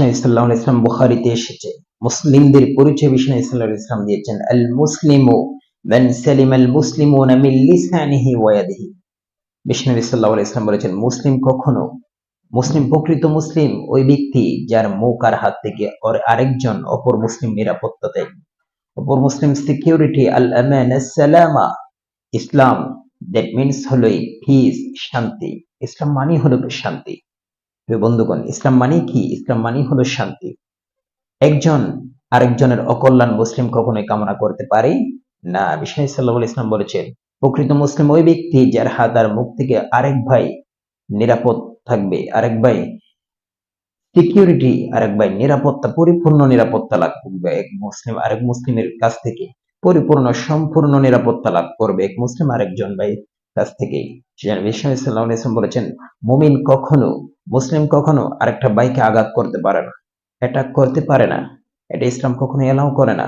বিষ্ণু সাল্লাল্লাহু আলাইহি ওয়াসাল্লাম বুখারীতে এসেছে, মুসলিমদের পরিচয় বিষ্ণু সাল্লাল্লাহু আলাইহি ওয়াসাল্লাম দিয়েছেন, আল মুসলিমু মান সালিমাল মুসলিমুনা মিন লিসানিহি ওয়া ইয়াদিহি। বিষ্ণু সাল্লাল্লাহু আলাইহি ওয়াসাল্লাম বলেছেন, মুসলিম প্রকৃত মুসলিম ওই ব্যক্তি যার মুখ আর হাত থেকে আরেকজন অপর মুসলিম নিরাপত্তা দেয়। অপর মুসলিম সিকিউরিটি, আল আমান আসসালামা, ইসলাম দ্যাট মিনস হলো পিস, শান্তি। ইসলাম মানে হলো শান্তি। প্রিয় বন্ধুগণ, ইসলাম মানে কি? ইসলাম মানে হলো শান্তি। একজন আরেকজনের অকল্যাণ মুসলিম কখনোই কামনা করতে পারে না। বিষ্ণু সাল্লাল্লাহু আলাইহি ওয়াসাল্লাম বলেছেন, প্রকৃত মুসলিম ওই ব্যক্তি যার হাত আর মুখ থেকে আরেক ভাই নিরাপদ থাকবে, আরেক ভাই সিকিউরিটি, আরেক ভাই নিরাপত্তা, পরিপূর্ণ নিরাপত্তা লাভ করবে। এক মুসলিম আরেক মুসলিমের কাছ থেকে সম্পূর্ণ নিরাপত্তা লাভ করবে এক মুসলিম আরেকজন ভাই কাছ থেকে। বিষ্ণু সাল্লাল্লাহু আলাইহি ওয়াসাল্লাম বলেছেন, মুসলিম কখনো আরেকটা ভাইকে আঘাত করতে পারে না, অ্যাটাক করতে পারে না। এটা ইসলাম কখনো এলাও করে না।